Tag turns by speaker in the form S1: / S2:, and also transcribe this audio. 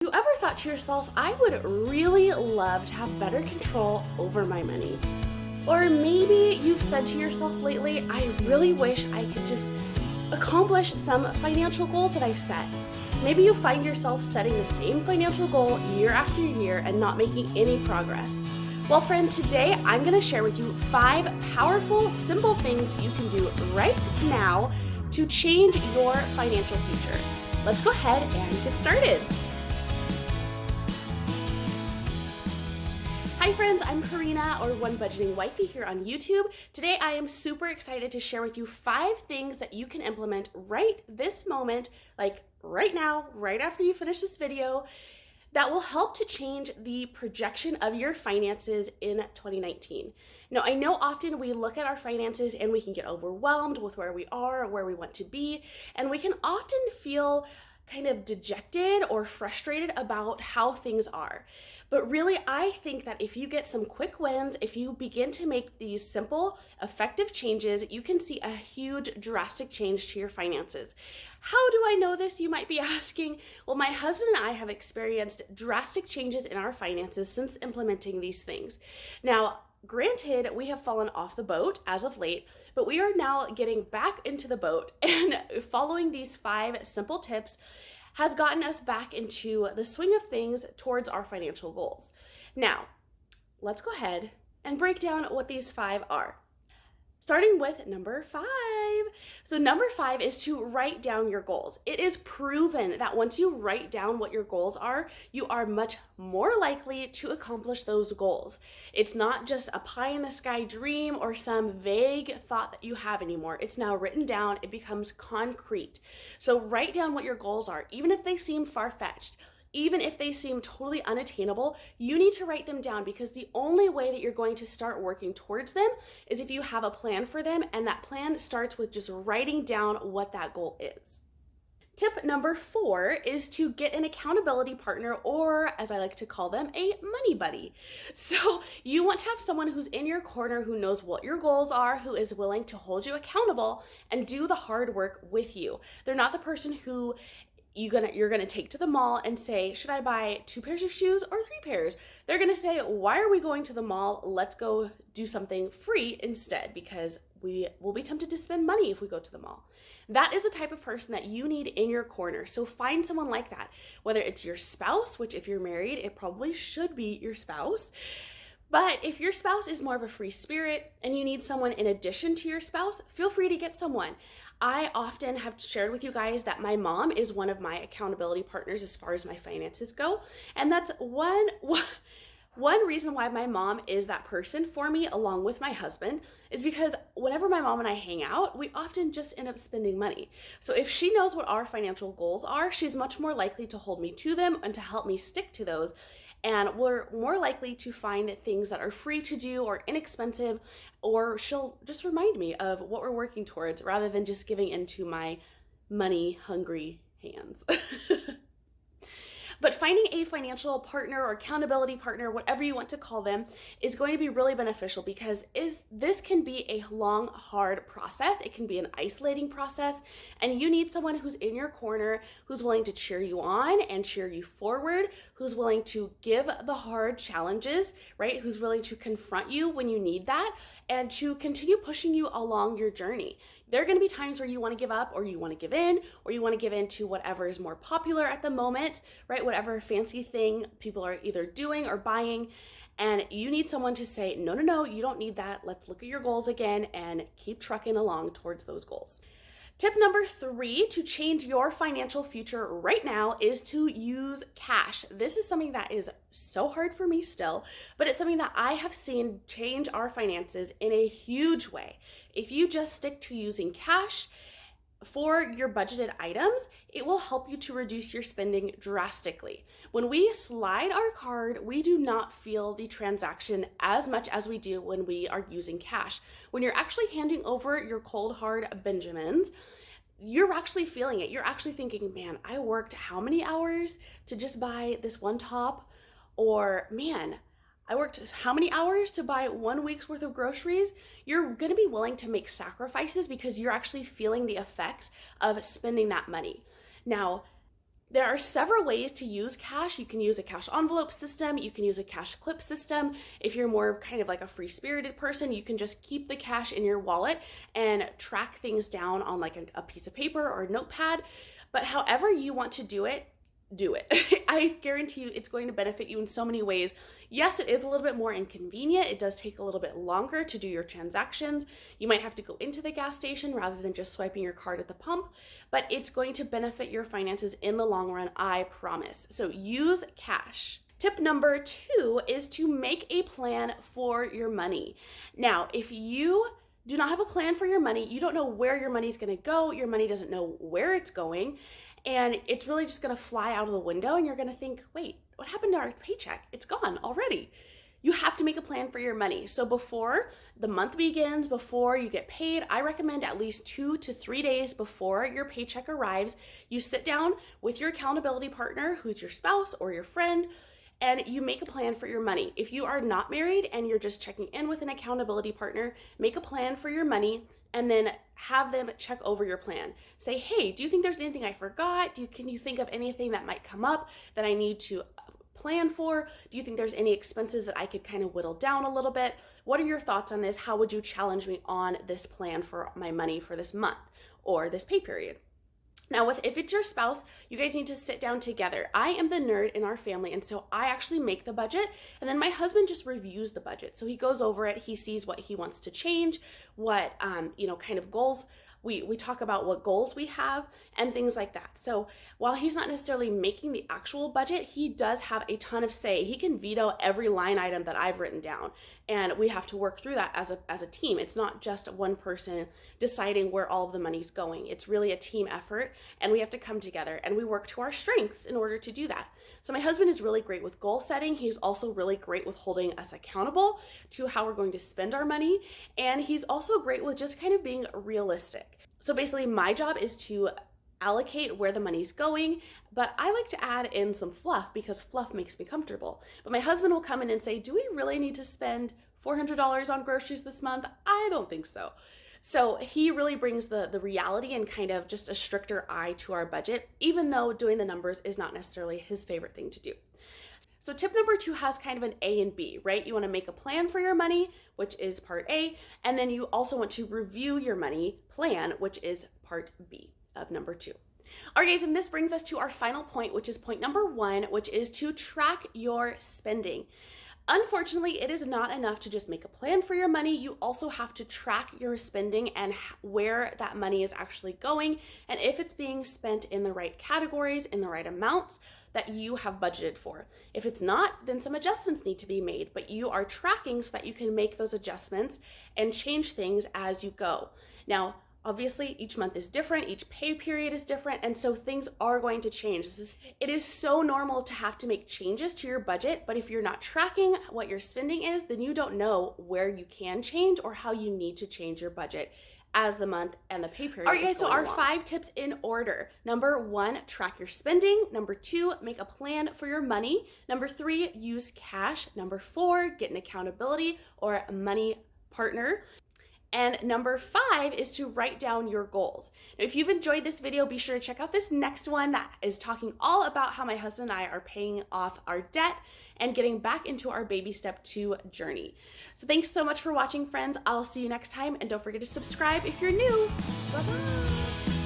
S1: You ever thought to yourself, I would really love to have better control over my money? Or maybe you've said to yourself lately, I really wish I could just accomplish some financial goals that I've set. Maybe you find yourself setting the same financial goal year after year and not making any progress. Well, friend, today I'm going to share with you 5 powerful, simple things you can do right now to change your financial future. Let's go ahead and get started. Hi friends, I'm Corina, or One Budgeting Wifey, here on YouTube. Today I am super excited to share with you 5 things that you can implement right this moment, like right now, right after you finish this video, that will help to change the projection of your finances in 2019. Now, I know often we look at our finances and we can get overwhelmed with where we are, where we want to be, and we can often feel kind of dejected or frustrated about how things are. But really, I think that if you get some quick wins, if you begin to make these simple, effective changes, you can see a huge, drastic change to your finances. How do I know this, you might be asking? Well, my husband and I have experienced drastic changes in our finances since implementing these things. Now, granted, we have fallen off the boat as of late, but we are now getting back into the boat, and following these 5 simple tips has gotten us back into the swing of things towards our financial goals. Now, let's go ahead and break down what these 5 are. Starting with number 5. So number 5 is to write down your goals. It is proven that once you write down what your goals are, you are much more likely to accomplish those goals. It's not just a pie in the sky dream or some vague thought that you have anymore. It's now written down. It becomes concrete. So write down what your goals are, even if they seem far-fetched. Even if they seem totally unattainable, you need to write them down, because the only way that you're going to start working towards them is if you have a plan for them, and that plan starts with just writing down what that goal is. Tip number 4 is to get an accountability partner, or as I like to call them, a money buddy. So you want to have someone who's in your corner, who knows what your goals are, who is willing to hold you accountable and do the hard work with you. They're not the person who you're gonna take to the mall and say, should I buy 2 pairs of shoes or 3 pairs? They're gonna say, why are we going to the mall? Let's go do something free instead, because we will be tempted to spend money if we go to the mall. That is the type of person that you need in your corner. So find someone like that, whether it's your spouse, which if you're married, it probably should be your spouse. But if your spouse is more of a free spirit and you need someone in addition to your spouse, feel free to get someone. I often have shared with you guys that my mom is one of my accountability partners as far as my finances go. And that's one reason why my mom is that person for me, along with my husband, is because whenever my mom and I hang out, we often just end up spending money. So if she knows what our financial goals are, she's much more likely to hold me to them and to help me stick to those. And we're more likely to find things that are free to do or inexpensive, or she'll just remind me of what we're working towards rather than just giving into my money hungry hands. But finding a financial partner or accountability partner, whatever you want to call them, is going to be really beneficial, because this can be a long, hard process. It can be an isolating process, and you need someone who's in your corner, who's willing to cheer you on and cheer you forward, who's willing to give the hard challenges, right? Who's willing to confront you when you need that, and to continue pushing you along your journey. There are going to be times where you want to give up, or you want to give in, or you want to give in to whatever is more popular at the moment, right? Whatever fancy thing people are either doing or buying. And you need someone to say, no, you don't need that. Let's look at your goals again and keep trucking along towards those goals. Tip number 3 to change your financial future right now is to use cash. This is something that is so hard for me still, but it's something that I have seen change our finances in a huge way. If you just stick to using cash for your budgeted items, it will help you to reduce your spending drastically. When we slide our card, we do not feel the transaction as much as we do when we are using cash. When you're actually handing over your cold hard Benjamins, you're actually feeling it. You're actually thinking, man, I worked how many hours to just buy this one top? Or man, I worked how many hours to buy 1 week's worth of groceries? You're gonna be willing to make sacrifices because you're actually feeling the effects of spending that money. Now, There are several ways to use cash. You can use a cash envelope system. You can use a cash clip system. If you're more of kind of like a free-spirited person, you can just keep the cash in your wallet and track things down on like a piece of paper or a notepad. But however you want to do it, do it. I guarantee you it's going to benefit you in so many ways. Yes, it is a little bit more inconvenient. It does take a little bit longer to do your transactions. You might have to go into the gas station rather than just swiping your card at the pump, but it's going to benefit your finances in the long run, I promise. So use cash. Tip number 2 is to make a plan for your money. Now, if you do not have a plan for your money, you don't know where your money is going to go, your money doesn't know where it's going, and it's really just going to fly out of the window, and you're going to think, wait, what happened to our paycheck? It's gone already. You have to make a plan for your money. So before the month begins, before you get paid, I recommend at least 2 to 3 days before your paycheck arrives, you sit down with your accountability partner, who's your spouse or your friend, and you make a plan for your money. If you are not married and you're just checking in with an accountability partner, make a plan for your money and then have them check over your plan. Say, hey, do you think there's anything I forgot? Can you think of anything that might come up that I need to plan for? Do you think there's any expenses that I could kind of whittle down a little bit? What are your thoughts on this? How would you challenge me on this plan for my money for this month or this pay period? Now, if it's your spouse, you guys need to sit down together. I am the nerd in our family, and so I actually make the budget, and then my husband just reviews the budget. So he goes over it, he sees what he wants to change, what, kind of goals. We talk about what goals we have and things like that. So while he's not necessarily making the actual budget, he does have a ton of say. He can veto every line item that I've written down, and we have to work through that as a team. It's not just one person deciding where all of the money's going. It's really a team effort, and we have to come together and we work to our strengths in order to do that. So my husband is really great with goal setting. He's also really great with holding us accountable to how we're going to spend our money. And he's also great with just kind of being realistic. So basically my job is to allocate where the money's going, but I like to add in some fluff because fluff makes me comfortable. But my husband will come in and say, do we really need to spend $400 on groceries this month? I don't think so. So he really brings the reality and kind of just a stricter eye to our budget, even though doing the numbers is not necessarily his favorite thing to do. So tip number 2 has kind of an A and B, right? You want to make a plan for your money, which is part A, and then you also want to review your money plan, which is part B of number 2. All right, guys, and this brings us to our final point, which is point number 1, which is to track your spending. Unfortunately, it is not enough to just make a plan for your money. You also have to track your spending and where that money is actually going, and if it's being spent in the right categories, in the right amounts that you have budgeted for. If it's not, then some adjustments need to be made, but you are tracking so that you can make those adjustments and change things as you go. Now, obviously, each month is different, each pay period is different, and so things are going to change. It is so normal to have to make changes to your budget, but if you're not tracking what your spending is, then you don't know where you can change or how you need to change your budget as the month and the pay period. All right, guys, so our 5 tips in order. Number 1, track your spending. Number 2, make a plan for your money. Number 3, use cash. Number 4, get an accountability or a money partner. And number 5 is to write down your goals. Now, if you've enjoyed this video, be sure to check out this next one that is talking all about how my husband and I are paying off our debt and getting back into our baby step 2 journey. So thanks so much for watching, friends. I'll see you next time, and don't forget to subscribe if you're new. Bye-bye.